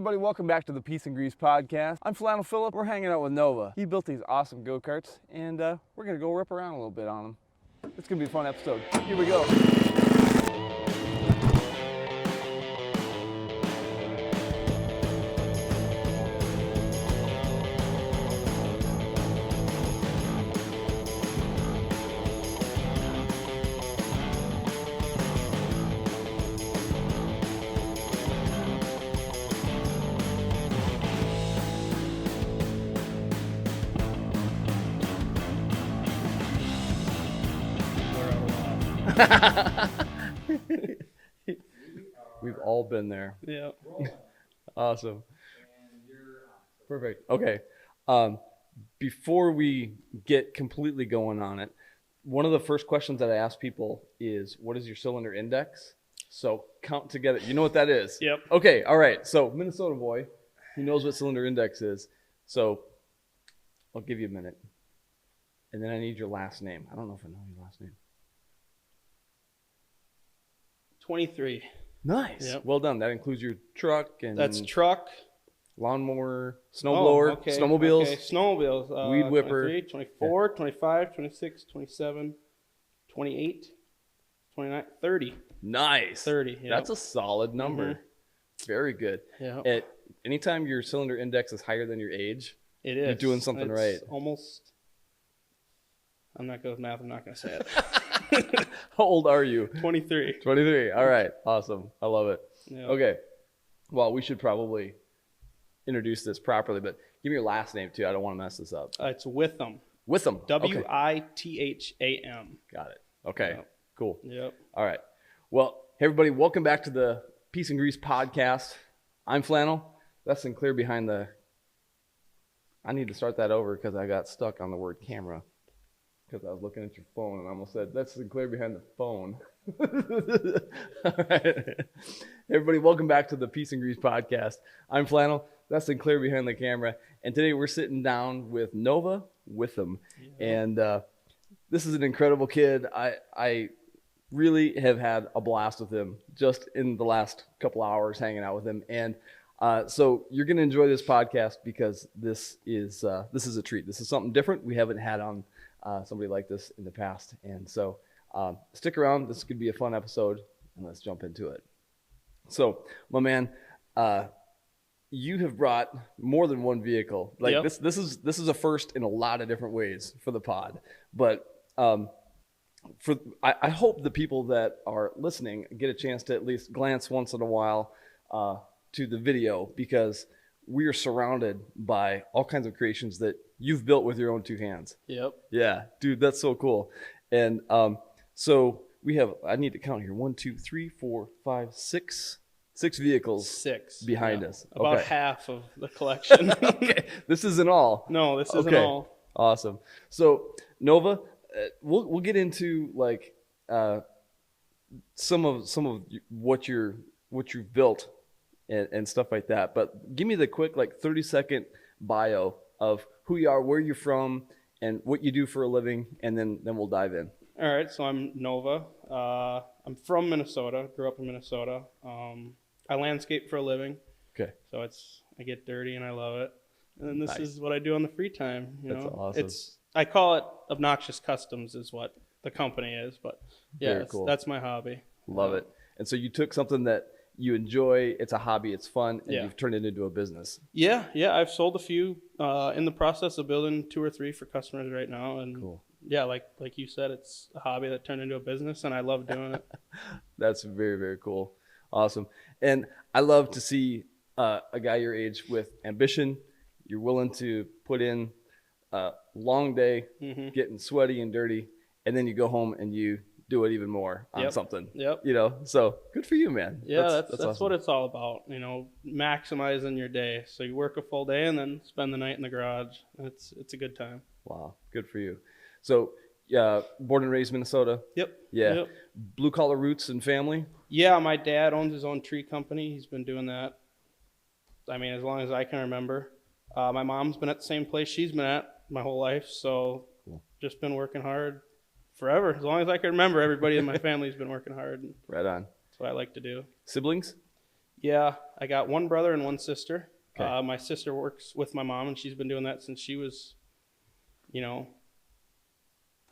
everybody, welcome back to the Peace and Grease podcast. I'm Flannel Phillip. We're hanging out with Nova. He built these awesome go-karts, and we're going to go rip around a little bit on them. It's going to be a fun episode. Here we go. We've all been there. Yeah. Awesome. Perfect. Okay. Before we get completely going on it, one of the first questions that I ask people is, what is your cylinder index? So count together. You know what that is? Yep. Okay. All right. So Minnesota boy, he knows what cylinder index is. So I'll give you a minute. And then I need your last name. I don't know if I know your last name. 23. Nice. Yep. Well done. That includes your truck and That's truck, lawnmower, snowblower, okay. snowmobiles, Okay. Snowmobiles. weed whipper. 23, 24, 25, 26, 27, 28, 29, 30. Nice. 30. Yep. That's a solid number. Very good. Yeah. Anytime your cylinder index is higher than your age, It is. you're doing something It's right. Almost. I'm not good with math. I'm not going to say it. How old are you? 23. 23. All right. Awesome. I love it. Yeah. Okay. Well, we should probably introduce this properly, but give me your last name too. I don't want to mess this up. It's Witham. Witham. Okay. Witham. Got it. Okay. Yep. Cool. Yep. All right. Well, hey everybody, welcome back to the Peace and Grease podcast. I'm Flannel. That's Sinclair behind the... I need to start that over because I got stuck on the word camera. Because I was looking at your phone and I almost said, that's Sinclair behind the phone. All right. Everybody, welcome back to the Peace and Grease podcast. I'm Flannel. That's Sinclair behind the camera. And today we're sitting down with Nova Witham. Yeah. And this is an incredible kid. I really have had a blast with him just in the last couple hours hanging out with him. And so you're going to enjoy this podcast because this is a treat. This is something different. We haven't had on somebody like this in the past. And so stick around. This could be a fun episode, and let's jump into it. So, my man, you have brought more than one vehicle. Like Yep. this is a first in a lot of different ways for the pod. But I hope the people that are listening get a chance to at least glance once in a while to the video, because we are surrounded by all kinds of creations that you've built with your own two hands. Yep. Yeah, dude, that's so cool. And so we have, I need to count here, 1, 2, 3, 4, 5, 6 vehicles. 6 behind us. About Okay. half of the collection. Okay, this isn't all. No, this isn't Okay. all. Awesome. So Nova, we'll get into like some of what you've built and stuff like that. But give me the quick 30-second bio of who you are, where you're from, and what you do for a living, and then we'll dive in. All right, so I'm Nova. I'm from Minnesota. Grew up in Minnesota. I landscape for a living. Okay. So I get dirty and I love it. And then this Nice. is what I do on the free time. That's awesome. I call it Obnoxious Customs is what the company is, but yeah, Very cool. That's my hobby. Love it. And so you took something that you enjoy, it's a hobby, it's fun, and Yeah. you've turned it into a business. Yeah, I've sold a few in the process of building 2 or 3 for customers right now. And Cool. yeah, like you said, it's a hobby that turned into a business, and I love doing it. That's very, very cool. Awesome. And I love to see a guy your age with ambition. You're willing to put in a long day, getting sweaty and dirty, and then you go home and you do it even more on something. Yep. So good for you, man. Yeah, that's awesome. what it's all about. Maximizing your day. So you work a full day and then spend the night in the garage. It's a good time. Wow, good for you. So, born and raised Minnesota. Yep. Yeah. Yep. Blue collar roots and family. Yeah, my dad owns his own tree company. He's been doing that, as long as I can remember. My mom's been at the same place she's been at my whole life, so Cool. Just been working hard forever. As long as I can remember, everybody in my family's been working hard. And Right on. that's what I like to do. Siblings? Yeah, I got one brother and one sister. Okay. My sister works with my mom, and she's been doing that since she was,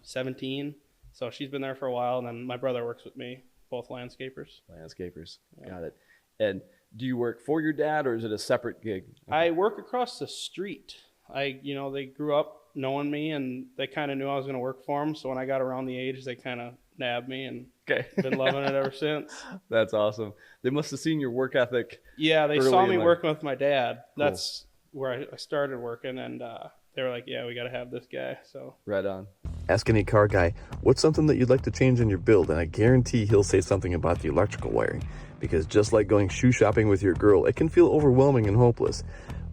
17. So she's been there for a while, and then my brother works with me, both landscapers. Landscapers. Yeah. Got it. And do you work for your dad, or is it a separate gig? I work across the street. They grew up knowing me, and they kind of knew I was going to work for them. So when I got around the age, they kind of nabbed me, and been loving it ever since. That's awesome. They must have seen your work ethic. Yeah, they saw me working with my dad. Cool. That's where I started working, and they were like, yeah, we got to have this guy. So Right on. Ask any car guy, what's something that you'd like to change in your build, and I guarantee he'll say something about the electrical wiring. Because just like going shoe shopping with your girl, it can feel overwhelming and hopeless.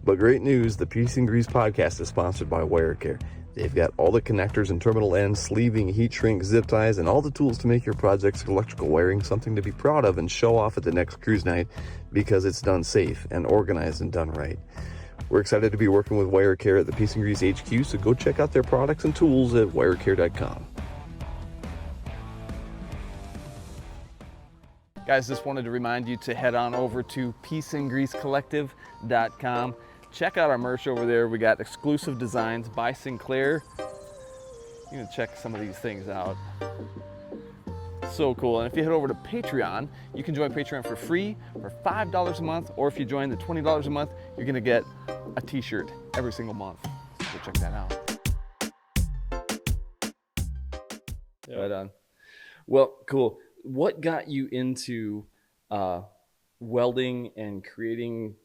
But great news, the Peace and Grease podcast is sponsored by WireCare. They've got all the connectors and terminal ends, sleeving, heat shrink, zip ties, and all the tools to make your project's electrical wiring something to be proud of and show off at the next cruise night, because it's done safe and organized and done right. We're excited to be working with WireCare at the Peace and Grease HQ, so go check out their products and tools at wirecare.com. Guys, just wanted to remind you to head on over to peaceandgreasecollective.com. Check out our merch over there. We got exclusive designs by Sinclair. You can check some of these things out. So cool. And if you head over to Patreon, you can join Patreon for free for $5 a month, or if you join the $20 a month, you're going to get a t-shirt every single month. So go check that out. yeah. Right on. Well, cool. What got you into welding and creating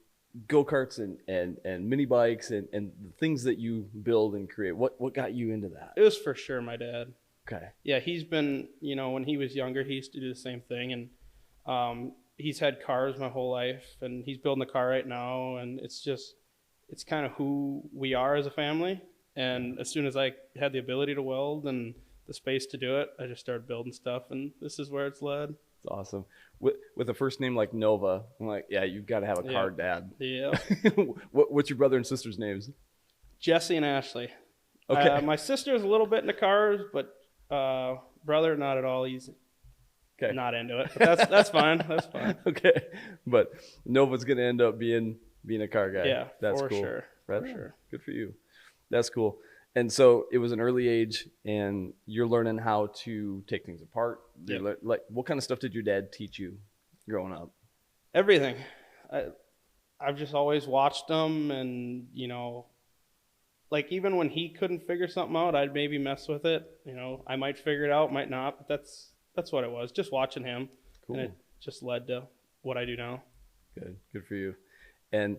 go-karts and mini bikes and the things that you build and create? What got you into that? It was for sure my dad. Okay. Yeah, he's been, when he was younger, he used to do the same thing. And he's had cars my whole life, and he's building a car right now. And it's kind of who we are as a family. And as soon as I had the ability to weld and the space to do it, I just started building stuff, and this is where it's led. It's awesome. With a first name like Nova, I'm like, yeah, you've got to have a car dad. Yeah. What's your brother and sister's names? Jesse and Ashley. Okay. My sister's a little bit into cars, but brother, not at all. He's not into it. But that's fine. That's fine. Okay. But Nova's going to end up being a car guy. Yeah, that's for cool. sure. Right? For sure. Good for you. That's cool. And so it was an early age, and you're learning how to take things apart. Yep. Like, what kind of stuff did your dad teach you growing up? Everything. I've just always watched him, and like even when he couldn't figure something out, I'd maybe mess with it. I might figure it out, might not, but that's what it was. Just watching him, Cool. and it just led to what I do now. Good for you. And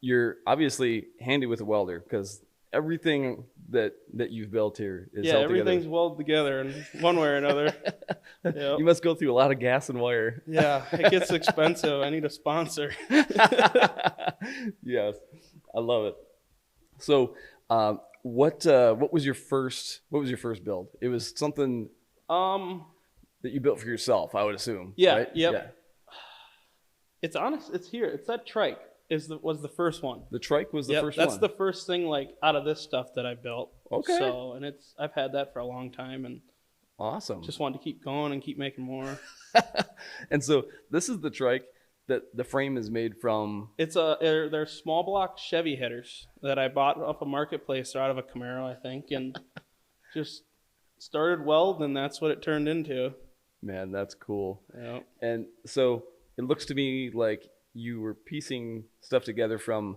you're obviously handy with a welder, because everything that you've built here is held together. Everything's welded together in one way or another. Yep. You must go through a lot of gas and wire. Yeah, it gets expensive. I need a sponsor. Yes, I love it. So, what was your first build? It was something that you built for yourself, I would assume. Yeah. Right? Yep. Yeah. It's honest. It's here. It's that trike. Was the first one. The trike was the first one. That's the first thing out of this stuff that I built. Okay. So, and I've had that for a long time, and awesome. just wanted to keep going and keep making more. And so this is the trike that the frame is made from. They're small block Chevy headers that I bought off a marketplace. They're out of a Camaro, I think, and just started welding, and that's what it turned into. Man, that's cool. Yeah. And so it looks to me like you were piecing stuff together from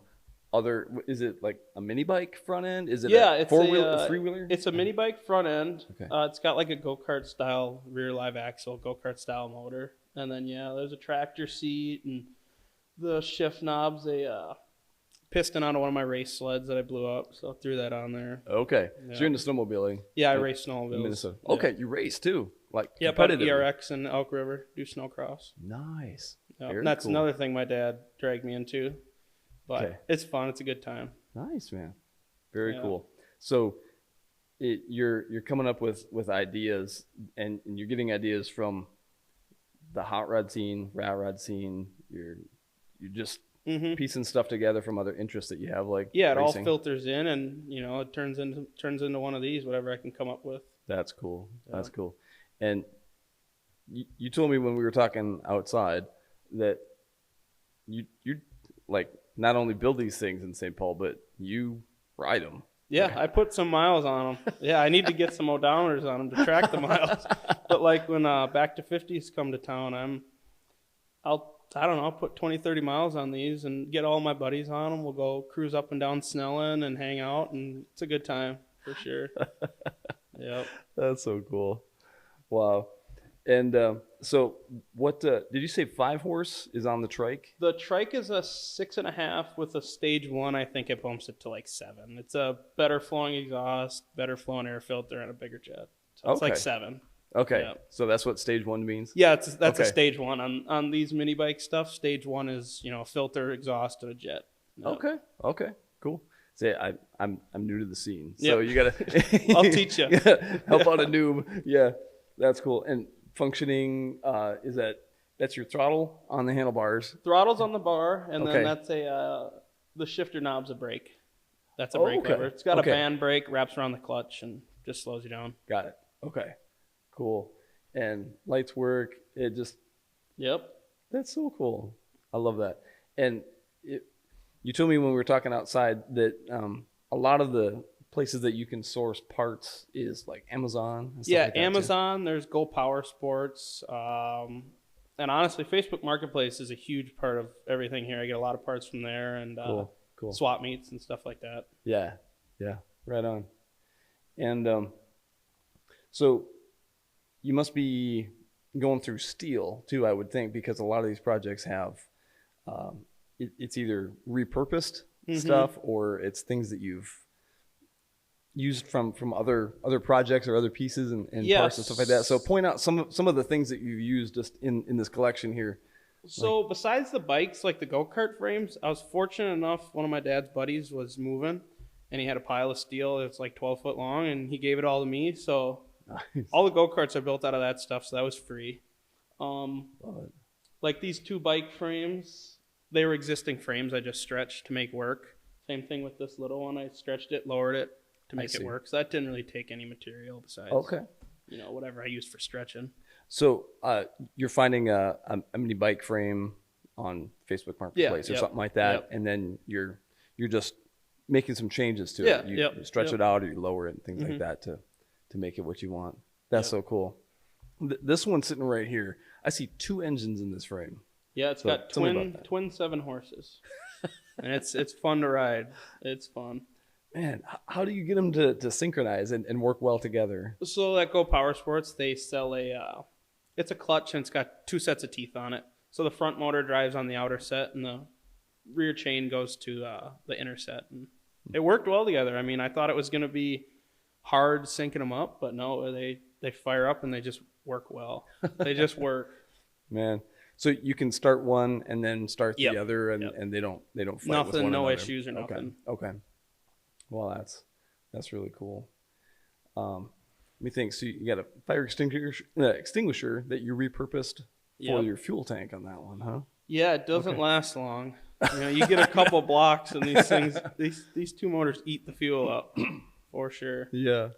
other. Is it like a mini bike front end? Is it it's a three-wheeler? It's a mini bike front end. Okay. It's got like a go-kart style rear live axle, go-kart style motor. And then, there's a tractor seat and the shift knobs, a piston out of one of my race sleds that I blew up. So I threw that on there. Okay. Yeah. So you're into snowmobiling. Yeah, I race snowmobiles. In Minnesota. Yeah. Okay, you race too. Like Yep, at ERX in Elk River, do snowcross. Nice. Yep. Very And that's cool. another thing my dad dragged me into. But Okay. it's fun. It's a good time. Nice, man. Very Yeah. cool. So you're coming up with ideas, and you're getting ideas from the hot rod scene, rat rod scene. You're just piecing stuff together from other interests that you have, like Yeah, it racing. all filters in, and it turns into one of these, whatever I can come up with. That's cool. Yeah. That's cool. And you told me when we were talking outside that you like not only build these things in St. Paul, but you ride them. Yeah, I put some miles on them. Yeah, I need to get some odometers on them to track the miles. But like when Back to 50s come to town, I'll put 20, 30 miles on these and get all my buddies on them. We'll go cruise up and down Snellen and hang out, and it's a good time for sure. Yep. That's so cool. Wow. And so what did you say 5-horse is on the trike? The trike is a 6.5 with a stage 1. I think it bumps it to like 7. It's a better flowing exhaust, better flowing air filter, and a bigger jet. So it's like 7. Okay. Yeah. So that's what stage 1 means? Yeah, that's a stage 1. On these mini bike stuff, stage 1 is, a filter, exhaust, and a jet. Yep. Okay. Cool. Say I'm new to the scene. So you gotta I'll teach you. Help out a noob. Yeah. That's cool. And functioning is that's your throttle on the handlebars? Throttle's on the bar, and then that's the shifter knob's a brake. That's a brake lever. It's got a band brake, wraps around the clutch, and just slows you down. Got it. Okay. Cool. And lights work. It just that's so cool. I love that. And you told me when we were talking outside that a lot of the places that you can source parts is like Amazon. And stuff like that Amazon. Too. There's Go Power Sports, and honestly, Facebook Marketplace is a huge part of everything here. I get a lot of parts from there, and cool. swap meets and stuff like that. Yeah, right on. And so you must be going through steel too, I would think, because a lot of these projects have it's either repurposed stuff or it's things that you've used from other projects or other pieces and parts and stuff like that. So point out some of the things that you've used just in this collection here. So besides the bikes, like the go-kart frames, I was fortunate enough, one of my dad's buddies was moving and he had a pile of steel that's like 12 foot long and he gave it all to me. So nice. All the go-karts are built out of that stuff, so that was free. Like these 2 bike frames, they were existing frames I just stretched to make work. Same thing with this little one. I stretched it, lowered it to make it work. So that didn't really take any material besides, whatever I used for stretching. So you're finding a mini bike frame on Facebook Marketplace or something like that, and then you're just making some changes to it. You stretch it out or you lower it and things like that to make it what you want. That's so cool. This one sitting right here, I see 2 engines in this frame. Yeah, it's got twin 7 horses, and it's fun to ride. It's fun. Man, how do you get them to synchronize and work well together? So at Go Power Sports, they sell it's a clutch and it's got 2 sets of teeth on it. So the front motor drives on the outer set and the rear chain goes to the inner set. And it worked well together. I mean, I thought it was going to be hard syncing them up, but no, they fire up and they just work well. They just work. Man. So you can start one and then start the other and they don't fight with one another. No issues or nothing. Okay. Well, that's really cool. Let me think. So you got a fire extinguisher that you repurposed for your fuel tank on that one, huh? Yeah, it doesn't last long. You get a couple blocks and these things, these 2 motors eat the fuel up for sure. Yeah.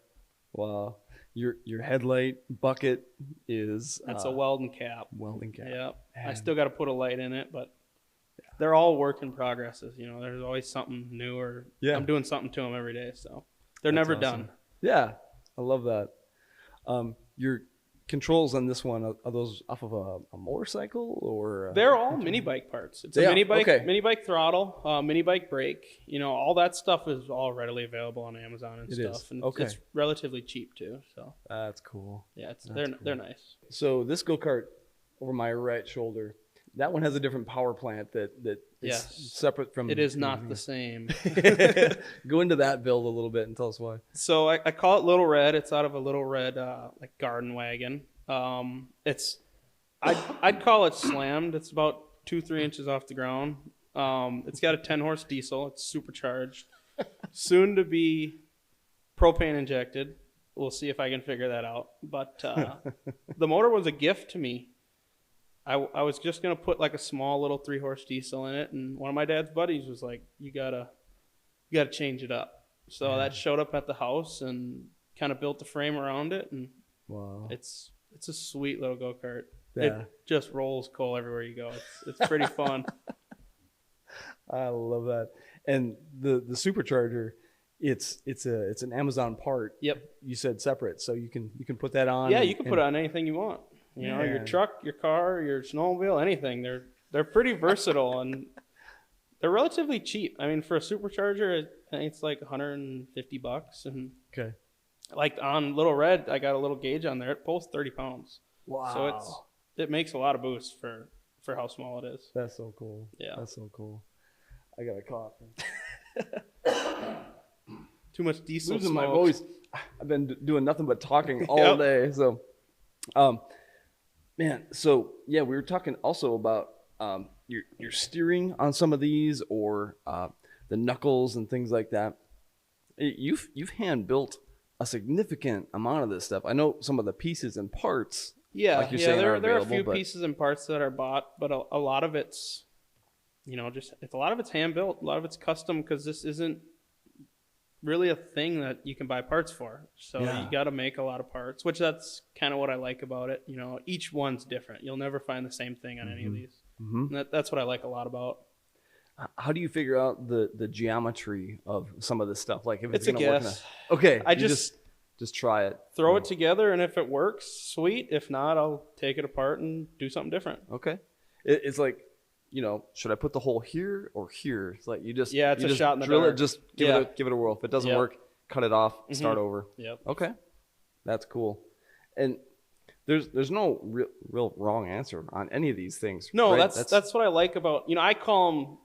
Wow. Your headlight bucket is that's a welding cap. Yeah. I still got to put a light in it, but they're all work in progresses. There's always something new, or I'm doing something to them every day, so they're never done. Yeah, I love that. Your controls on this one, are those off of a motorcycle or? They're all mini bike parts. It's a mini bike throttle, mini bike brake. All that stuff is all readily available on Amazon and stuff. And it's relatively cheap too. So that's cool. Yeah, they're nice. So this go-kart over my right shoulder, that one has a different power plant that is separate from. It is not the same. Go into that build a little bit and tell us why. So I call it Little Red. It's out of a Little Red like garden wagon. I'd call it slammed. It's about 2-3 inches off the ground. It's got a 10-horse diesel. It's supercharged. Soon to be propane injected. We'll see if I can figure that out. But the motor was a gift to me. I was just going to put like a small little 3-horse diesel in it, and one of my dad's buddies was like, you gotta change it up. So that showed up at the house and kind of built the frame around it, and it's a sweet little go-kart. Yeah. It just rolls coal everywhere you go. It's pretty fun. I love that. And the supercharger, it's an Amazon part. Yep. You said separate, so you can put that on. Yeah, you can put it on anything you want. You know, your truck, your car, your snowmobile, anything. They're pretty versatile and they're relatively cheap. I mean, for a supercharger, I think it's like $150, and Okay. like on Little Red, I got a little gauge on there. It pulls 30 pounds. Wow. So it makes a lot of boost for how small it is. That's so cool. Yeah. That's so cool. I got a cough. Too much diesel Losing smoke. my voice. I've been doing nothing but talking all day. So, man. So yeah, we were talking also about your steering on some of these, or the knuckles and things like that. You've hand built a significant amount of this stuff. I know some of the pieces and parts. Yeah, like you're saying, there are a available, few pieces and parts that are bought, but a lot of it's, you know, a lot of it's hand built, a lot of it's custom, because this isn't really a thing that you can buy parts for. So you got to make a lot of parts, which that's kind of what I like about it. You know, each one's different. You'll never find the same thing on any of these. And that's what I like a lot about. How do you figure out the geometry of some of this stuff? Like if it's a gonna work. guess. Okay, I you just try it. throw it together, and if it works, sweet. If not, I'll take it apart and do something different. Okay, it's like, you know, should I put the hole here or here? It's like it's a shot in the drill dark. it, just give it a whirl. If it doesn't work, cut it off, start over. Yep. Okay, that's cool. And there's no real wrong answer on any of these things. No, right? that's what I like about, you know, I call them,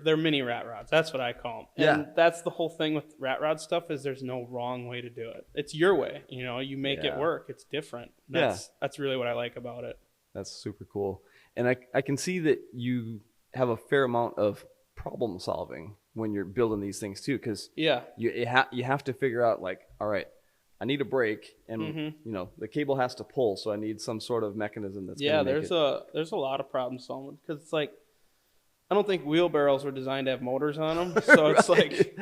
they're mini rat rods. That's what I call them. And that's the whole thing with rat rod stuff, is there's no wrong way to do it. It's your way. You know, you make it work. It's different. That's really what I like about it. That's super cool. And I can see that you have a fair amount of problem solving when you're building these things too, because you have to figure out, like, all right, I need a brake, and you know, the cable has to pull, so I need some sort of mechanism that's gonna make there's a lot of problem solving, because it's like, I don't think wheelbarrows were designed to have motors on them, so it's like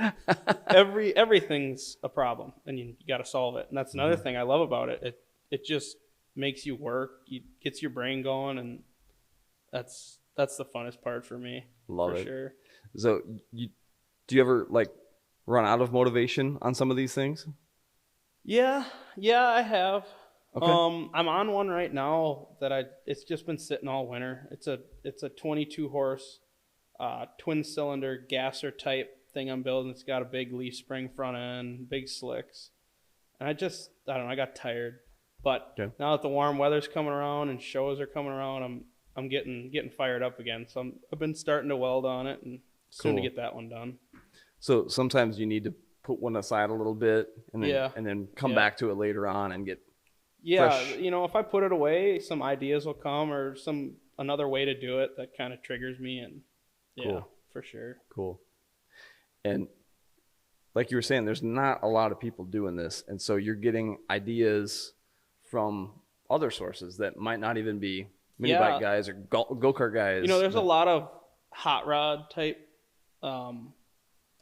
everything's a problem, and you got to solve it. And that's another thing I love about it. It just makes you work, gets your brain going, and that's the funnest part for me. Love it. Sure. So do you ever like run out of motivation on some of these things? Yeah, I have. Okay. I'm on one right now that it's just been sitting all winter. It's a 22 horse twin cylinder gasser type thing I'm building. It's got a big leaf spring front end, big slicks. And I don't know, I got tired. But now that the warm weather's coming around and shows are coming around, I'm getting fired up again. So I've been starting to weld on it, and soon to get that one done. So sometimes you need to put one aside a little bit, and then come back to it later on and get fresh. You know, if I put it away, some ideas will come, or another way to do it that kind of triggers me, and for sure. Cool. And like you were saying, there's not a lot of people doing this, and so you're getting ideas from other sources that might not even be mini bike guys or go-kart guys. You know, there's a lot of hot rod type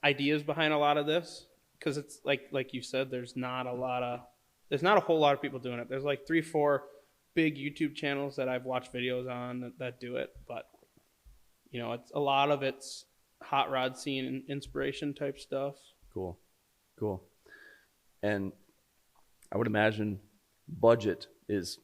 ideas behind a lot of this, because it's like you said, there's not a whole lot of people doing it. There's like 3-4 big YouTube channels that I've watched videos on that do it, but you know, it's a lot of it's hot rod scene and inspiration type stuff. Cool. And I would imagine budget is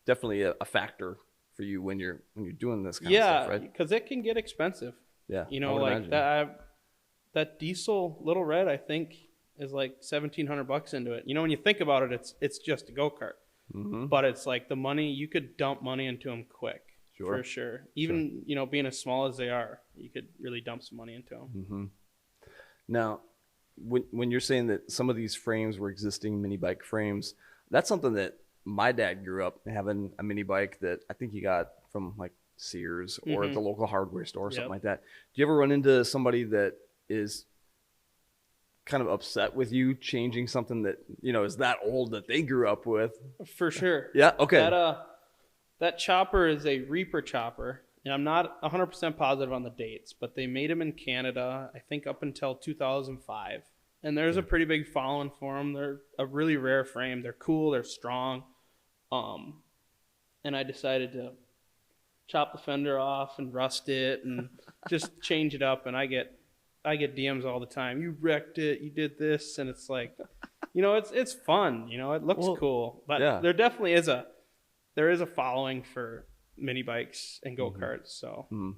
definitely a factor for you when you're doing this kind of stuff, right? Yeah, because it can get expensive. Yeah, you know, like that diesel Little Red, I think, is like $1,700 into it. You know, when you think about it, it's just a go-kart, but it's like the money, you could dump money into them quick. For sure. Even, you know, being as small as they are, you could really dump some money into them. Now, when you're saying that some of these frames were existing mini bike frames, that's something that my dad grew up having, a mini bike that I think he got from like Sears or the local hardware store or something like that. Do you ever run into somebody that is kind of upset with you changing something that, you know, is that old that they grew up with? For sure. Yeah. Okay. That chopper is a Reaper chopper, and I'm not 100% positive on the dates, but they made them in Canada, I think up until 2005. And there's a pretty big following for them. They're a really rare frame. They're cool. They're strong. And I decided to chop the fender off and rust it and just change it up. And I get DMs all the time. You wrecked it. You did this. And it's like, it's fun. It looks cool. But there definitely is a following for mini bikes and go-karts. So. Mm-hmm.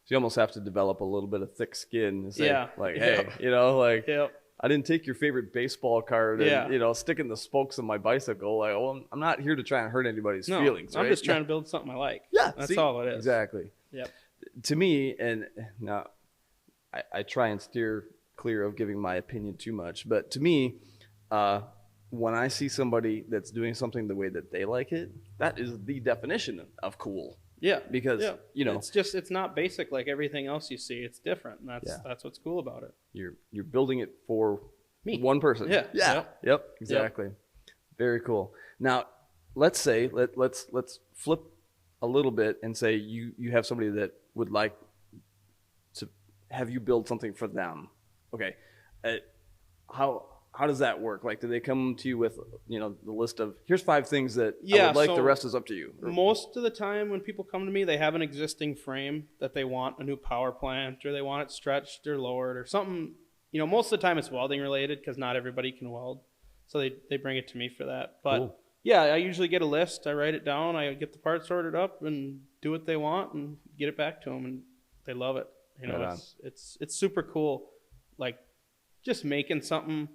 So you almost have to develop a little bit of thick skin and say, hey, Yep. I didn't take your favorite baseball card and, sticking the spokes on my bicycle. Like, well, I'm not here to try and hurt anybody's feelings, right? I'm just trying to build something I like. Yeah. That's all it is. Exactly. Yep. To me, and now I try and steer clear of giving my opinion too much, but to me, when I see somebody that's doing something the way that they like it, that is the definition of cool. Yeah, because it's not basic like everything else you see. It's different, and that's what's cool about it. You're building it for me, one person. Yeah. Yep. Exactly. Yep. Very cool. Now, let's say let's flip a little bit and say you have somebody that would like to have you build something for them. Okay, how does that work? Like, do they come to you with, the list of, here's 5 things that I would like, the rest is up to you? Most of the time when people come to me, they have an existing frame that they want a new power plant, or they want it stretched or lowered or something. Most of the time it's welding related because not everybody can weld. So they bring it to me for that. But cool. I usually get a list. I write it down. I get the parts sorted up and do what they want and get it back to them. And they love it. It's super cool. Like, just making something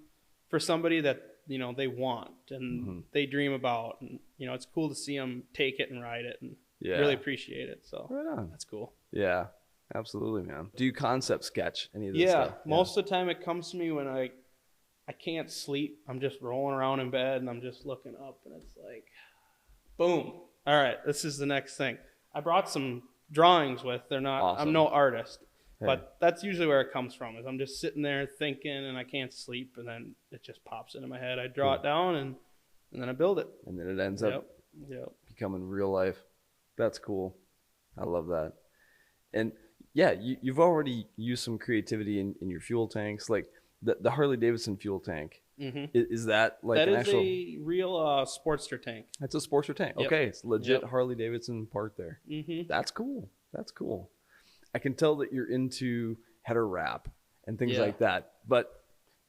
for somebody that they want and they dream about, and it's cool to see them take it and ride it and really appreciate it. So that's cool. Yeah, absolutely, man. Do you concept sketch any of this stuff? Most of the time it comes to me when I can't sleep. I'm just rolling around in bed and I'm just looking up, and it's like, boom, all right, this is the next thing. I brought some drawings with. They're not awesome. I'm no artist. But that's usually where it comes from, is I'm just sitting there thinking and I can't sleep, and then it just pops into my head. I draw it down and then I build it. And then it ends up becoming real life. That's cool. I love that. And you've already used some creativity in your fuel tanks, like the Harley Davidson fuel tank. Mm-hmm. Is that like that an is actual? a real Sportster tank. That's a Sportster tank. Yep. Okay, it's legit Harley Davidson part there. Mm-hmm. That's cool. I can tell that you're into header wrap and things like that. But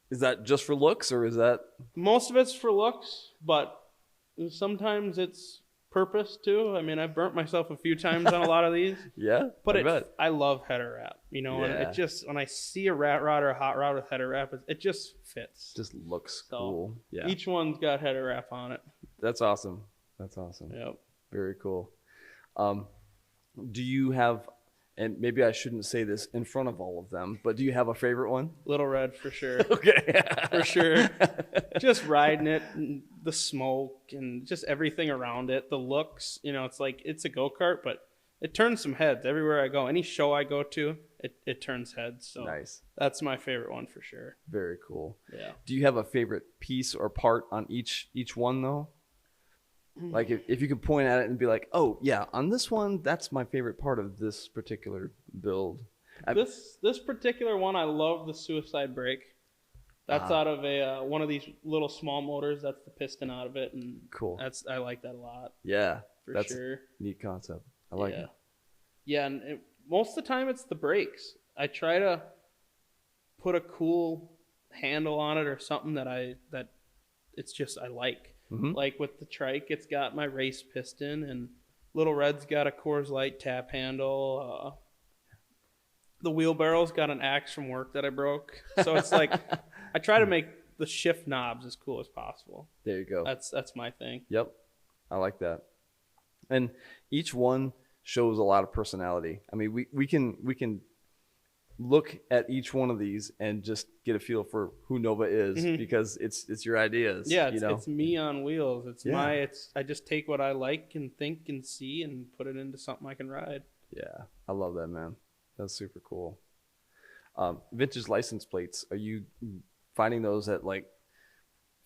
is that just for looks, or is that? Most of it's for looks, but sometimes it's purpose too. I mean, I've burnt myself a few times on a lot of these. Yeah, but I love header wrap. And it just, when I see a rat rod or a hot rod with header wrap, it just fits. Just looks cool. Yeah. Each one's got header wrap on it. That's awesome. Yep. Very cool. Do you have? And maybe I shouldn't say this in front of all of them, but do you have a favorite one? Little Red, for sure. Okay. For sure. Just riding it, and the smoke, and just everything around it. The looks, it's like, it's a go-kart, but it turns some heads everywhere I go. Any show I go to, it turns heads. So nice. That's my favorite one for sure. Very cool. Yeah. Do you have a favorite piece or part on each one, though? Like, if you could point at it and be like, oh, yeah, on this one, that's my favorite part of this particular build. This particular one, I love the suicide brake. That's out of one of these little small motors. That's the piston out of it. And cool. I like that a lot. Yeah. For sure. Neat concept. I like it. Yeah, and most of the time it's the brakes. I try to put a cool handle on it or something that it's just I like. Mm-hmm. Like with the trike, it's got my race piston, and Little Red's got a Coors Light tap handle. The wheelbarrow's got an axe from work that I broke. So it's like I try to make the shift knobs as cool as possible. There you go. That's my thing. Yep. I like that. And each one shows a lot of personality. I mean, we can look at each one of these and just get a feel for who Nova is, because it's your ideas. Yeah, it's me on wheels. I just take what I like and think and see and put it into something I can ride. Yeah, I love that, man. That's super cool. Vintage license plates, are you finding those at like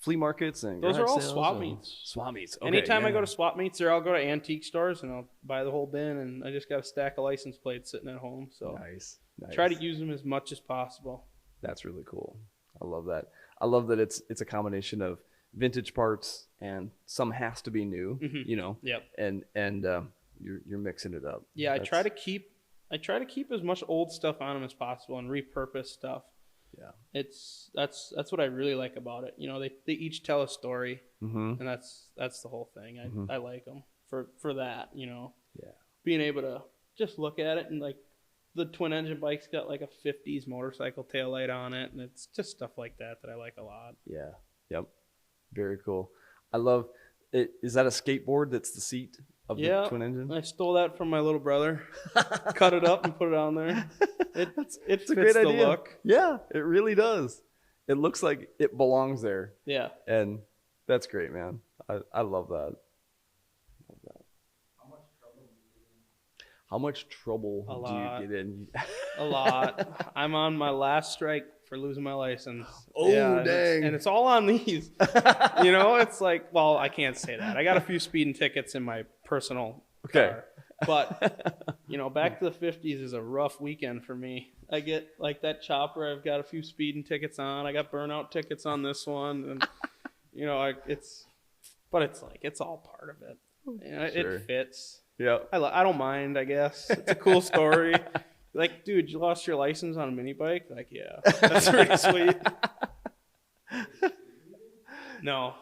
flea markets and those are all sales swap meets? Swap meets. Okay, anytime I go to swap meets, or I'll go to antique stores and I'll buy the whole bin, and I just got a stack of license plates sitting at home. So nice. Try to use them as much as possible. That's really cool. I love that. I love that it's a combination of vintage parts and some has to be new. Mm-hmm. You know. Yep. And you're mixing it up. Yeah, I try to keep as much old stuff on them as possible and repurpose stuff. Yeah, that's what I really like about it. You know, they each tell a story, and that's the whole thing. I like them for that. You know, being able to just look at it and like the twin engine bike's got like a 50s motorcycle taillight on it, and it's just stuff like that I like a lot. Yeah, yep, very cool. I love it. Is that a skateboard that's the seat of the twin engine? I stole that from my little brother. Cut it up and put it on there. It's a great the idea. Look. Yeah, it really does. It looks like it belongs there. Yeah. And that's great, man. I love that. How much trouble do you get in? A lot. I'm on my last strike for losing my license. Oh, yeah, dang. And it's all on these. You know, it's like, well, I can't say that. I got a few speeding tickets in my personal car. But, you know, back to the 50s is a rough weekend for me. I get, like, that chopper, I've got a few speeding tickets on. I got burnout tickets on this one. And, you know, it's like, it's all part of it. You know, Sure. It fits. Yeah. I don't mind, I guess. It's a cool story. Like, dude, you lost your license on a mini bike? Like, yeah, that's pretty sweet. No.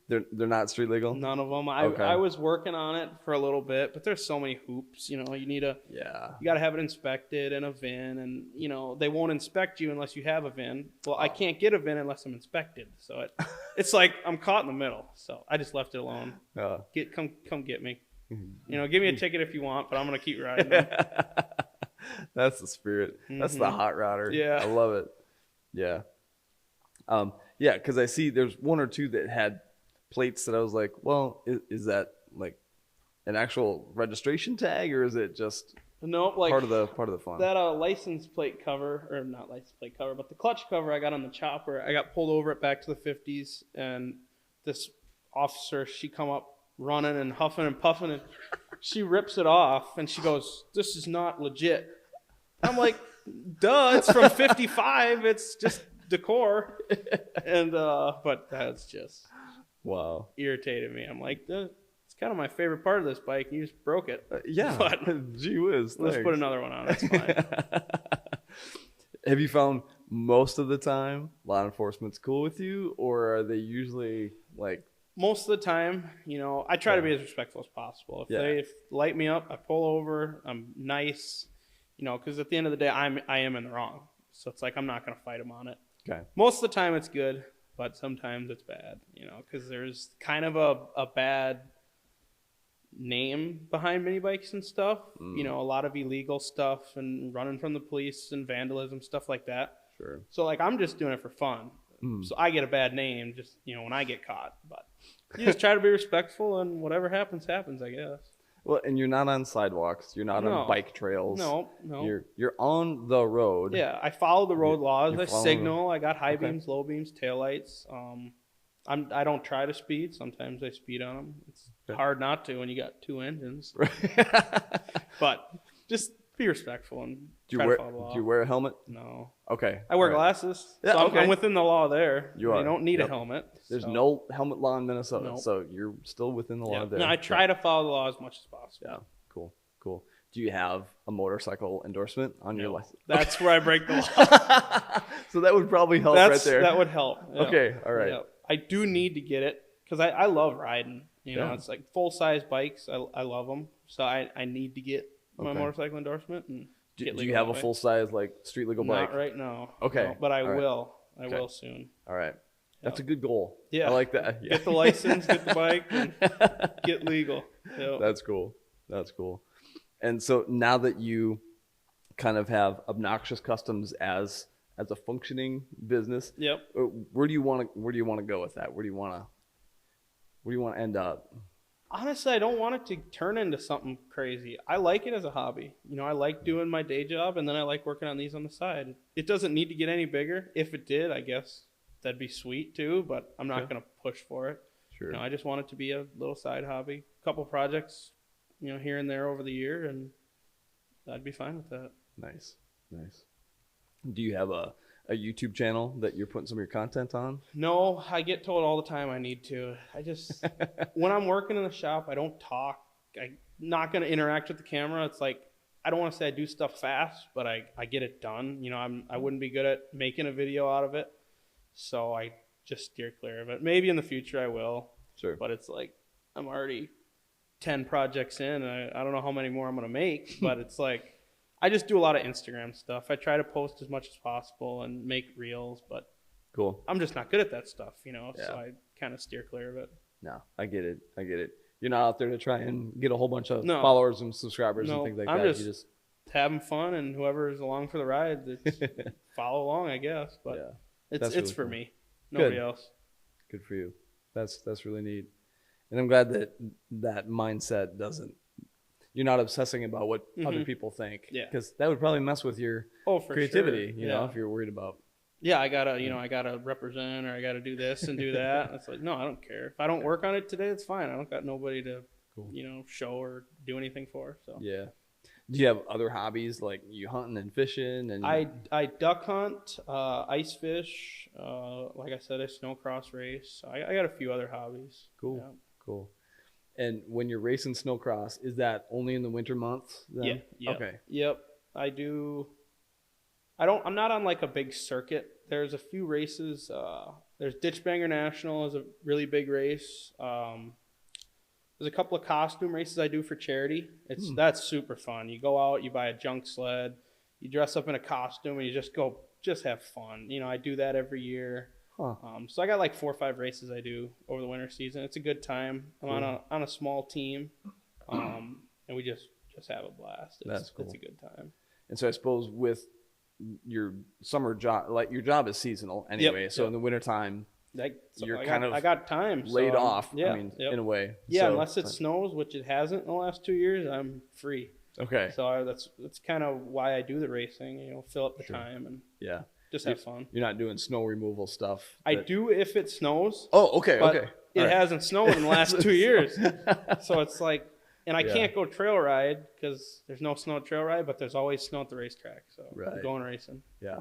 They're not street legal? None of them. Okay. I was working on it for a little bit, but there's so many hoops. You know, you got to have it inspected and a VIN, and you know they won't inspect you unless you have a VIN. Well, I can't get a VIN unless I'm inspected, so it's like I'm caught in the middle. So I just left it alone. Come get me. You know, give me a ticket if you want, but I'm gonna keep riding. That's the spirit. That's the hot rodder. Yeah, I love it. Yeah. Yeah, because I see there's one or two that had plates that I was like, well, is that like an actual registration tag or is it just like part of the fun? That license plate cover, or not license plate cover, but the clutch cover I got on the chopper, I got pulled over it back to the 50s, and this officer, she come up running and huffing and puffing, and she rips it off and she goes, "This is not legit." I'm like, duh, it's from 55, it's just decor. And but that's just irritated me. I'm like, it's kind of my favorite part of this bike. You just broke it. Yeah, but gee whiz, let's put another one on. It's fine. Have you found most of the time law enforcement's cool with you, or are they usually like? Most of the time, you know, I try to be as respectful as possible. If they light me up, I pull over. I'm nice, you know, because at the end of the day, I am in the wrong. So it's like I'm not going to fight them on it. Okay. Most of the time it's good, but sometimes it's bad, you know, because there's kind of a bad name behind mini bikes and stuff. You know, a lot of illegal stuff and running from the police and vandalism, stuff like that. Sure. So like I'm just doing it for fun. So I get a bad name just, you know, when I get caught. But you just try to be respectful, and whatever happens, happens, I guess. Well, and you're not on sidewalks. You're not on bike trails. No. You're on the road. Yeah, I follow the road laws. I signal. I got high beams, low beams, taillights. I don't try to speed. Sometimes I speed on them. It's hard not to when you got two engines. But just be respectful and try to follow the law. Do you wear a helmet? No. Okay. I wear glasses. Yeah, so I'm within the law there. You are. You don't need a helmet. There's no helmet law in Minnesota, so you're still within the law there. No, I try to follow the law as much as possible. Yeah, cool. Do you have a motorcycle endorsement on your license? That's where I break the law. So that would probably help right there. That would help. Yeah. Okay, all right. Yeah. I do need to get it because I love riding. You know, it's like full-size bikes. I love them. So I need to get my motorcycle endorsement. And do you have a full-size, like, street legal bike? Not right now. Okay. No, but I will. I will soon. All right. That's a good goal. Yeah. I like that. Yeah. Get the license, get the bike, and get legal. Yep. That's cool. And so now that you kind of have Obnoxious Customs as a functioning business, where do you want to go with that? Where do you want to end up? Honestly, I don't want it to turn into something crazy. I like it as a hobby. You know, I like doing my day job, and then I like working on these on the side. It doesn't need to get any bigger. If it did, I guess that'd be sweet too, but I'm not going to push for it. Sure. You know, I just want it to be a little side hobby. A couple projects, you know, here and there over the year, and I'd be fine with that. Nice. Do you have a YouTube channel that you're putting some of your content on? No, I get told all the time I need to. I just, when I'm working in the shop, I don't talk. not going to interact with the camera. It's like, I don't want to say I do stuff fast, but I get it done. You know, I wouldn't be good at making a video out of it. So I just steer clear of it. Maybe in the future I will. Sure. But it's like, I'm already 10 projects in, and I don't know how many more I'm going to make, but it's like, I just do a lot of Instagram stuff. I try to post as much as possible and make reels, but Cool. I'm just not good at that stuff, you know, Yeah. so I kind of steer clear of it. No, I get it. You're not out there to try and get a whole bunch of No. followers and subscribers No, and things like I'm that. just- You just Having fun, and whoever's along for the ride, it's follow along, I guess, but yeah, it's that's really for cool. me, nobody Good. else. good for you. That's really neat. And I'm glad that mindset doesn't. You're not obsessing about what other people think. Yeah. Because that would probably mess with your Oh, for creativity. sure. You know, if you're worried about. Yeah, I gotta represent, or I gotta do this and do that. It's like, no, I don't care. If I don't work on it today, it's fine. I don't got nobody to, Cool. show or do anything for. So Yeah. Do you have other hobbies like you hunting and fishing? And I duck hunt, ice fish. Like I said, I snowcross race. I got a few other hobbies. Cool. Yeah. Cool. And when you're racing snowcross, is that only in the winter months? Then? Yeah. Yep. Okay. Yep. I do. I'm not on like a big circuit. There's a few races. There's Ditch Banger National is a really big race. There's a couple of costume races I do for charity. That's super fun. You go out, you buy a junk sled, you dress up in a costume, and you just have fun. You know, I do that every year. Huh. So I got like 4 or 5 races I do over the winter season. It's a good time. I'm on a small team, and we just have a blast. That's cool. It's a good time. And so I suppose with your summer job, like your job is seasonal anyway. Yep, So yep. in the wintertime, you're I got time. laid so, off. Yeah, I mean, yep. in a way. Yeah, So, unless it snows, which it hasn't in the last 2 years, I'm free. Okay. So that's kind of why I do the racing. You know, fill up the time and Yeah. just have fun. You're not doing snow removal stuff. I do if it snows. Oh, okay. But Okay. it All right. hasn't snowed in the last 2 years, so it's like, and I Yeah. can't go trail ride because there's no snow trail ride, but there's always snow at the racetrack. So Right. I'm going racing. Yeah.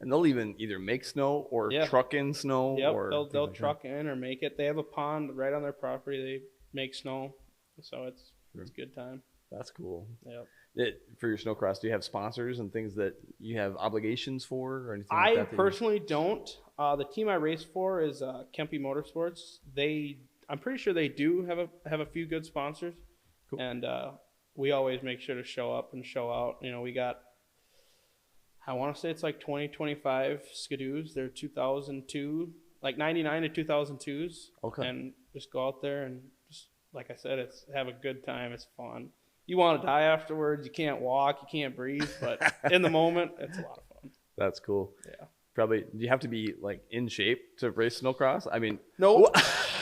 And they'll even either make snow or Yeah. truck in snow. Yep, or they'll things like truck in or make it. They have a pond right on their property. They make snow, so it's a good time. that. That's cool. Yep. For your snowcross, do you have sponsors and things that you have obligations for or anything like I that? personally don't. The team I race for is Kempe Motorsports. I'm pretty sure they do have a few good sponsors, Cool. and we always make sure to show up and show out. You know, we got, I want to say it's like 2025 Skidoos. They're 2002, like 99 to 2002s. Okay. And just go out there and just, like I said, have a good time. It's fun. You want to die afterwards. You can't walk. You can't breathe. But in the moment, it's a lot of fun. That's cool. Yeah. Probably, do you have to be like in shape to race snowcross? I mean, No.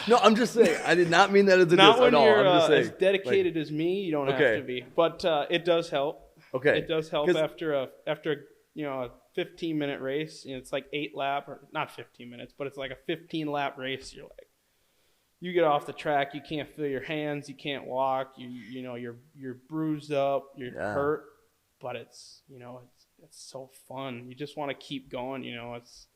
no, I'm just saying. I did not mean that as a Not diss when at all. you're I'm just saying. as dedicated as me. You don't Okay. have to be. But it does help. Okay. It does help 'Cause- after a 15-minute race. You know, it's like 8 lap, or not 15 minutes, but it's like a 15-lap race. You're like, you get off the track, you can't feel your hands, you can't walk, you're bruised up, you're hurt, but it's so fun. You just want to keep going. It's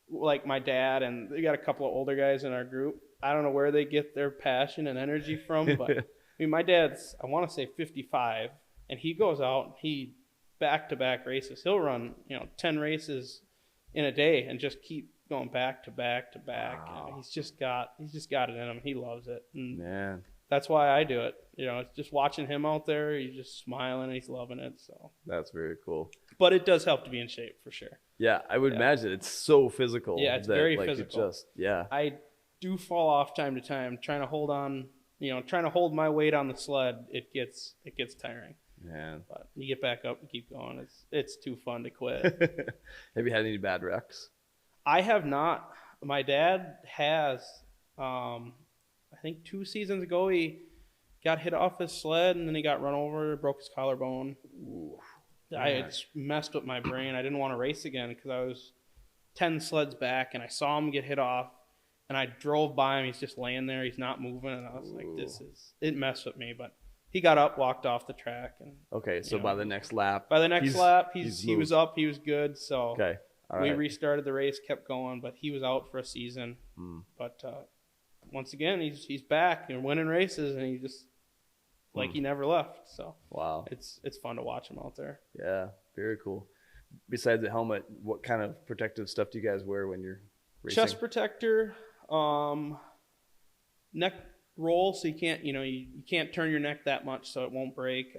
like my dad, and they got a couple of older guys in our group. I don't know where they get their passion and energy from, but I mean, my dad's, I want to say 55, and he goes out, he back-to-back races. He'll run 10 races in a day and just keep going back to back to back. Wow. And he's just got it in him. He loves it, and Man, that's why I do it. It's just watching him out there. He's just smiling. He's loving it. So, that's very cool. but it does help to be in shape for sure. Yeah, I would imagine it's so physical. Yeah, it's that, very like, physical. Yeah. I do fall off time to time, trying to hold on. Trying to hold my weight on the sled. It gets tiring. Man. But you get back up and keep going. It's too fun to quit. Have you had any bad wrecks? I have not. My dad has. I think 2 seasons ago he got hit off his sled and then he got run over, broke his collarbone. It's messed with my brain. I didn't want to race again because I was 10 sleds back and I saw him get hit off and I drove by him. He's just laying there. He's not moving, and I was like, it messed with me. But he got up, walked off the track, and Okay, so by the next lap. by the next lap, he moved. was up. He was good. So Okay. All we right. restarted the race, kept going, but he was out for a season. But once again, he's back and winning races, and like he never left. So wow, it's fun to watch him out there. Yeah, very cool. Besides the helmet, what kind of protective stuff do you guys wear when you're racing? Chest protector, neck roll, so you can't, you can't turn your neck that much so it won't break.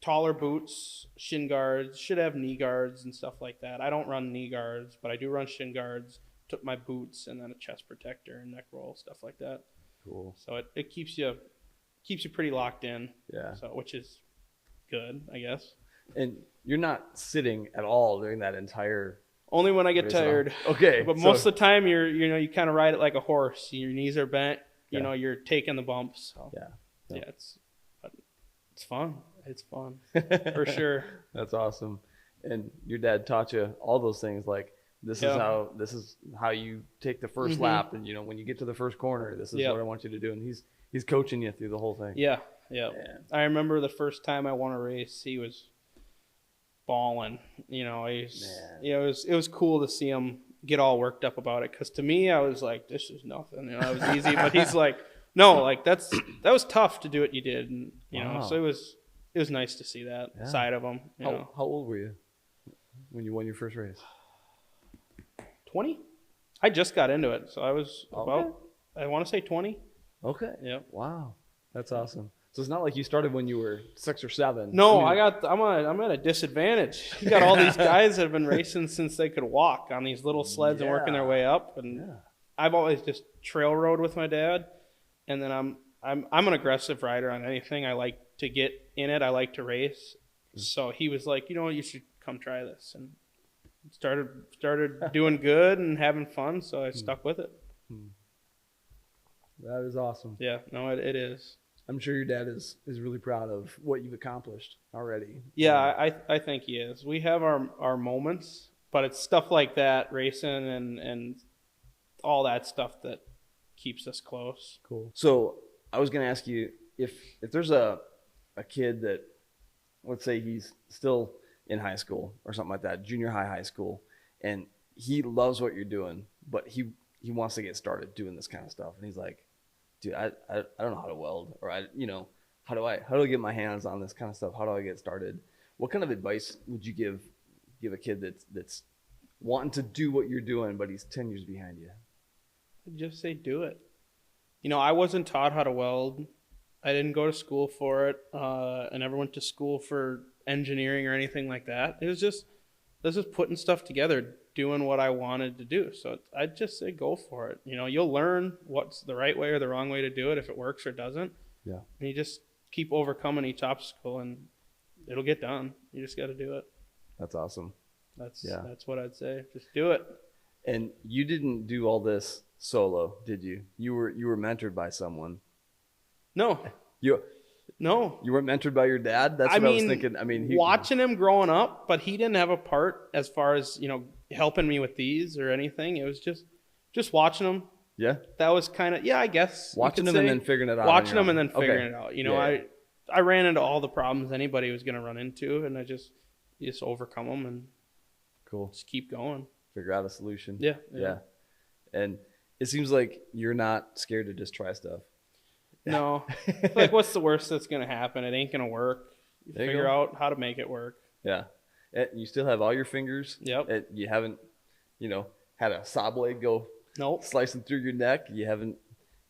Taller boots, shin guards, should have knee guards and stuff like that. I don't run knee guards, but I do run shin guards. Took my boots and then a chest protector and neck roll, stuff like that. Cool. So it keeps you pretty locked in. Yeah. So which is good, I guess. And you're not sitting at all during that entire. Only when I get tired. Okay. But most of the time you kind of ride it like a horse. Your knees are bent. You're taking the bumps. So. Yeah. It's fun. It's fun for sure. That's awesome. And your dad taught you all those things, like this is how you take the first lap, and when you get to the first corner, this is what I want you to do. And he's coaching you through the whole thing. Yeah. I remember the first time I won a race, he was bawling. It was cool to see him get all worked up about it, because to me I was like, this is nothing. It was easy, but he's like, no, like that was tough to do what you did, and so it was nice to see that side of him. How old were you when you won your first race? 20. I just got into it, so I was about, I want to say 20. Okay. Yeah. Wow, that's awesome. So it's not like you started when you were 6 or 7. No, I'm at a disadvantage. You got all these guys that have been racing since they could walk on these little sleds and working their way up, and I've always just trail rode with my dad, and then I'm an aggressive rider on anything. I like to get in it. I like to race. So he was like, you should come try this, and started doing good and having fun. So I stuck with it. That is awesome. Yeah, no, it is. I'm sure your dad is really proud of what you've accomplished already. Yeah, I think he is. We have our moments, but it's stuff like that, racing and all that stuff that keeps us close. Cool. So I was going to ask you, if there's a kid that, let's say he's still in high school or something like that, junior high school, and he loves what you're doing, but he wants to get started doing this kind of stuff, and he's like, dude, I don't know how to weld, or how do I get my hands on this kind of stuff? How do I get started? What kind of advice would you give a kid that's wanting to do what you're doing, but he's 10 years behind you? Just say do it. I wasn't taught how to weld. I didn't go to school for it. I never went to school for engineering or anything like that. It was just putting stuff together, doing what I wanted to do. So I'd just say go for it. You'll learn what's the right way or the wrong way to do it, if it works or doesn't. Yeah. And you just keep overcoming each obstacle, and it'll get done. You just got to do it. That's awesome. That's what I'd say. Just do it. And you didn't do all this solo, did you? You were mentored by someone. No. You weren't mentored by your dad? That's what I was thinking. Watching him growing up, but he didn't have a part as far as, helping me with these or anything. It was just watching him. Yeah. That was kind of, I guess. Watching him and then figuring it out. Watching him and then figuring it out. I ran into all the problems anybody was going to run into, and you just overcome them and just keep going. Figure out a solution. Yeah. And it seems like you're not scared to just try stuff. No. Like, what's the worst that's going to happen? It ain't going to work. You figure out how to make it work. Yeah. And you still have all your fingers. Yep. You haven't, had a saw blade go slicing through your neck. You haven't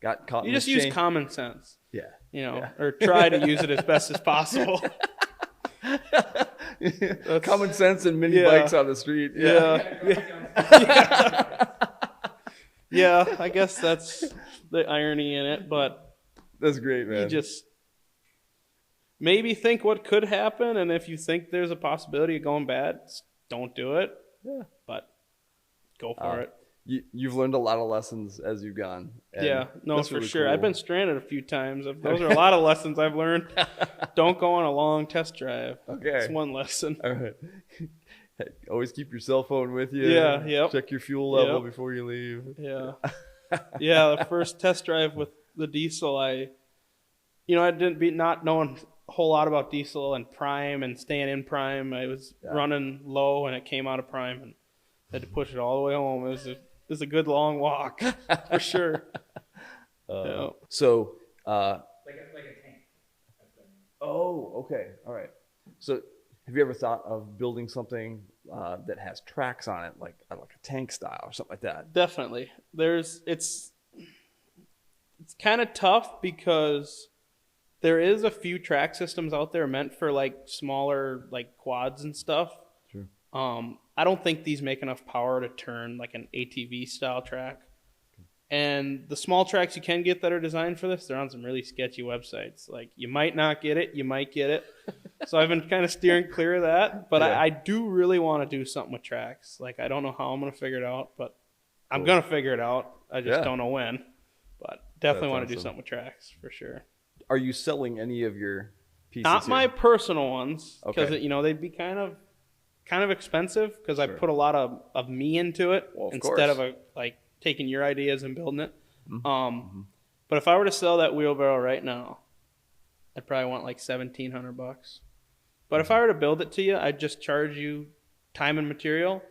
got caught in the chain. You just use common sense. Yeah. Or try to use it as best as possible. Common sense and mini bikes on the street. Yeah, I guess that's the irony in it, but that's great, man. You just maybe think what could happen, and if you think there's a possibility of going bad, don't do it. Yeah. But go for it. You've learned a lot of lessons as you've gone. Yeah, no, for really sure. Cool. I've been stranded a few times. Those are a lot of lessons I've learned. Don't go on a long test drive. Okay. That's one lesson. All right. Always keep your cell phone with you. Yeah, yep. Check your fuel level before you leave. Yeah. Yeah, the first test drive with the diesel, I didn't not knowing a whole lot about diesel and prime and staying in prime. I was running low, and it came out of prime, and had to push it all the way home. It was a good long walk for sure. So, like a tank. Oh, okay. All right. So have you ever thought of building something that has tracks on it, like a tank style or something like that? Definitely. It's kind of tough because there is a few track systems out there meant for like smaller like quads and stuff. Sure. I don't think these make enough power to turn like an ATV style track. And the small tracks you can get that are designed for this, they're on some really sketchy websites. Like, you might not get it, you might get it. So I've been kind of steering clear of that. But Yeah. I do really want to do something with tracks. Like, I don't know how I'm going to figure it out, but I'm going to figure it out. I just don't know when. But definitely want to do something with tracks, for sure. Are you selling any of your pieces Not here? my personal ones, because Okay. they'd be kind of expensive, because I Sure. put a lot of me into it Well, of instead course. of taking your ideas and building it. Mm-hmm. But if I were to sell that wheelbarrow right now, I'd probably want like $1,700. But if I were to build it to you, I'd just charge you time and material.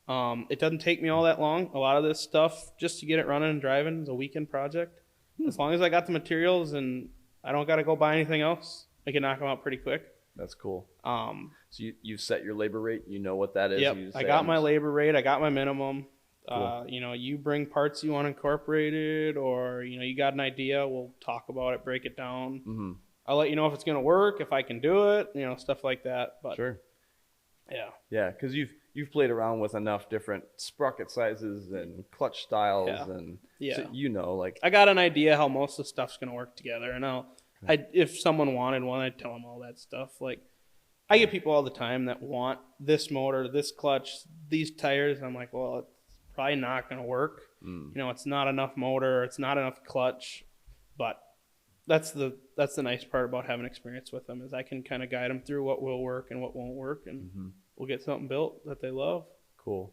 It doesn't take me all that long. A lot of this stuff, just to get it running and driving, is a weekend project. As long as I got the materials and I don't got to go buy anything else, I can knock them out pretty quick. That's cool. So you set your labor rate. You know what that is. Yep, You I say, got my labor rate. I got my minimum. Cool. You bring parts you want incorporated, or you got an idea. We'll talk about it, break it down. Mm-hmm. I'll let you know if it's going to work, if I can do it, stuff like that. But Sure. yeah, Yeah, because you've played around with enough different sprocket sizes and clutch styles, and so like I got an idea how most of the stuff's going to work together, and if someone wanted one, I'd tell them all that stuff. Like, I get people all the time that want this motor, this clutch, these tires. And I'm like, well, it's probably not going to work. It's not enough motor, it's not enough clutch. But that's the nice part about having experience with them, is I can kind of guide them through what will work and what won't work, and we'll get something built that they love. Cool.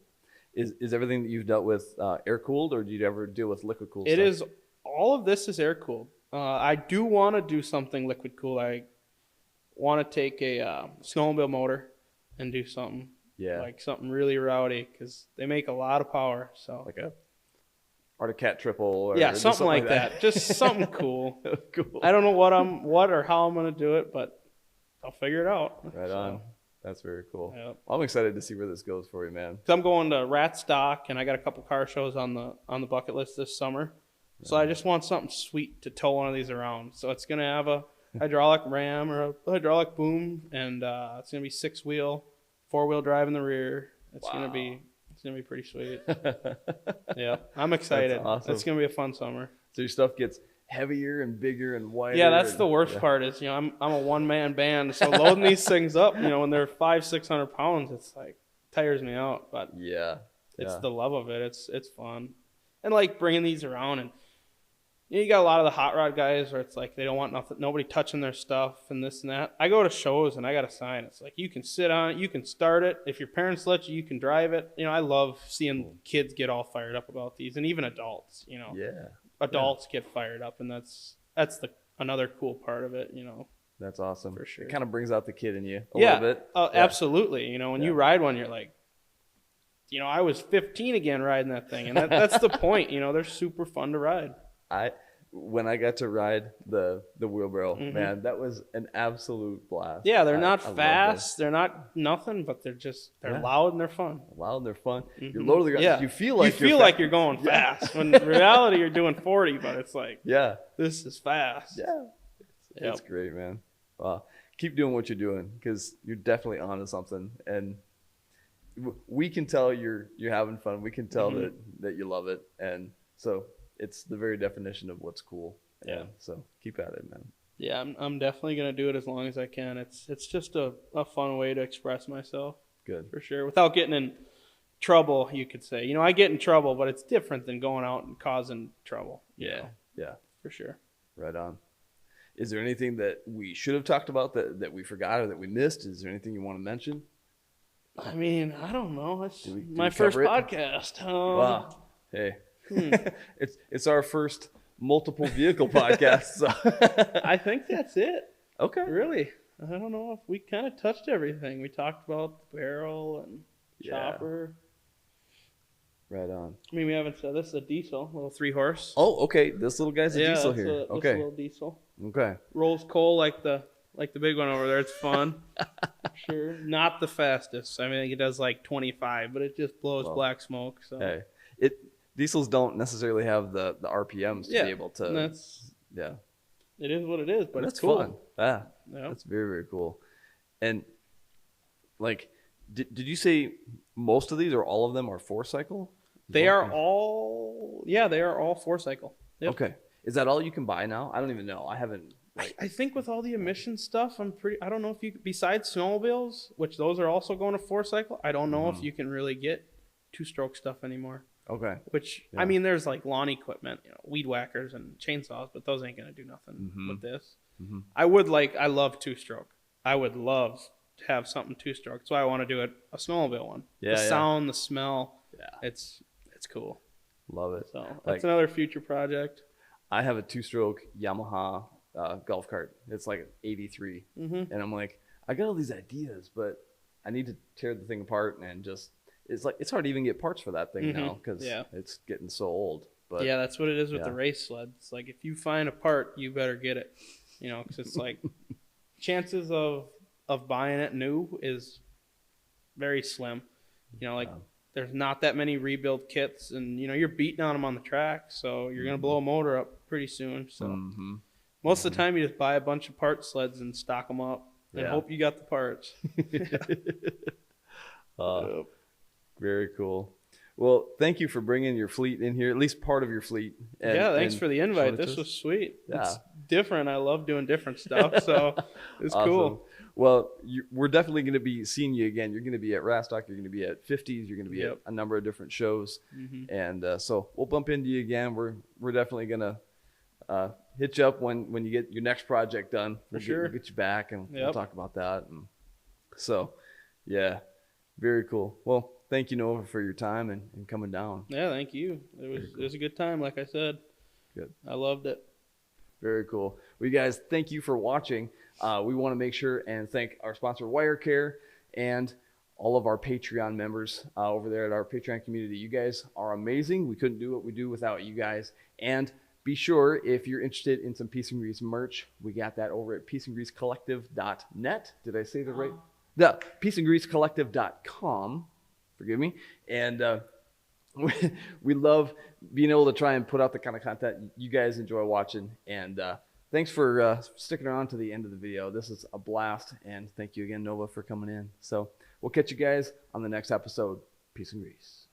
Is everything that you've dealt with air cooled, or do you ever deal with liquid cooled? It is. All of this is air cooled. I do want to do something liquid cool. I want to take a snowmobile motor and do something like something really rowdy, because they make a lot of power. So like a Arctic Cat triple, or something like that. Just something cool. Cool. I don't know what or how I'm gonna do it, but I'll figure it out. Right on. That's very cool. Yep. Well, I'm excited to see where this goes for you, man. So I'm going to Rat Stock, and I got a couple car shows on the bucket list this summer. So I just want something sweet to tow one of these around. So it's gonna have a hydraulic ram or a hydraulic boom, and it's gonna be 6-wheel, 4-wheel drive in the rear. It's gonna be pretty sweet. Yeah, I'm excited. That's awesome. It's gonna be a fun summer. So your stuff gets heavier and bigger and wider. Yeah, that's the worst part. Is I'm a one-man band, so loading these things up, when they're 500-600 pounds, it's like tires me out. But it's the love of it. It's fun, and like bringing these around, and you got a lot of the hot rod guys where it's like they don't want nobody touching their stuff and this and that. I go to shows and I got a sign. It's like, you can sit on it, you can start it. If your parents let you, you can drive it. I love seeing kids get all fired up about these, and even adults. Adults get fired up, and that's another cool part of it. That's awesome. For sure. It kind of brings out the kid in you a little bit. Absolutely. When you ride one, you're like, I was 15 again riding that thing, and that's the point. They're super fun to ride. When I got to ride the wheelbarrow, man, that was an absolute blast. Yeah, they're not fast, they're not nothing, but they're loud and they're fun. Loud and they're fun. You're literally you feel like you're going fast. When in reality you're doing 40, but it's like, this is fast. Yeah, it's great, man. Well, keep doing what you're doing, because you're definitely onto something, and we can tell you're having fun. We can tell that you love it, and so it's the very definition of what's cool. Yeah. So keep at it, man. Yeah, I'm definitely gonna do it as long as I can. It's just a fun way to express myself. Good. For sure. Without getting in trouble, you could say. I get in trouble, but it's different than going out and causing trouble. Yeah. Yeah. For sure. Right on. Is there anything that we should have talked about that we forgot or that we missed? Is there anything you want to mention? I mean, I don't know. It's my first podcast. Wow. Hey. It's our first multiple vehicle podcast. So. I think that's it. Okay. Really. I don't know if we kind of touched everything. We talked about the barrel and chopper. Right on. I mean, we haven't said this is a diesel, little 3-horse. Oh, okay. This little guy's a diesel here. This little diesel. Okay. Rolls coal like the like the big one over there. It's fun. Sure. Not the fastest. I mean, it does like 25, but it just blows black smoke. So hey, diesels don't necessarily have the RPMs to be able to. It is what it is, but that's it's cool. fun. That's very, very cool. And like, did you say most of these or all of them are 4-cycle? They are all 4-cycle. Yep. Okay. Is that all you can buy now? I don't even know. I haven't. I think with all the emission stuff, I don't know if you, besides snowmobiles, which those are also going to 4-cycle, I don't know if you can really get 2-stroke stuff anymore. Okay. Which, I mean, there's like lawn equipment, weed whackers and chainsaws, but those ain't going to do nothing with this. Mm-hmm. I love 2-stroke. I would love to have something 2-stroke. That's why I want to do a snowmobile one. The sound, the smell, it's cool. Love it. So that's another future project. I have a 2-stroke Yamaha golf cart. It's like 83. And I'm like, I got all these ideas, but I need to tear the thing apart and just, it's hard to even get parts for that thing now because it's getting so old. But yeah, that's what it is with the race sled. It's like, if you find a part, you better get it, because it's like chances of buying it new is very slim. There's not that many rebuild kits, and you're beating on them on the track, so you're gonna blow a motor up pretty soon. So most of the time, you just buy a bunch of part sleds and stock them up and hope you got the parts. Very cool. Well, thank you for bringing your fleet in here, at least part of your fleet. Thanks for the invite. This was sweet. Yeah. It's different. I love doing different stuff, so it's awesome. Cool. Well, we're definitely going to be seeing you again. You're going to be at Rastock. You're going to be at 50s. You're going to be at a number of different shows. And so we'll bump into you again. We're definitely going to hit you up when you get your next project done. We'll get you back, and we'll talk about that. And so, yeah, very cool. Well, thank you, Nova, for your time and coming down. Yeah, thank you. It was a good time, like I said. Good. I loved it. Very cool. Well, you guys, thank you for watching. We want to make sure and thank our sponsor, WireCare, and all of our Patreon members over there at our Patreon community. You guys are amazing. We couldn't do what we do without you guys. And be sure, if you're interested in some Peace and Grease merch, we got that over at peaceandgreasecollective.net. Did I say the right? The peaceandgreasecollective.com. Forgive me. And we love being able to try and put out the kind of content you guys enjoy watching. And thanks for sticking around to the end of the video. This is a blast. And thank you again, Nova, for coming in. So we'll catch you guys on the next episode. Peace and Grease.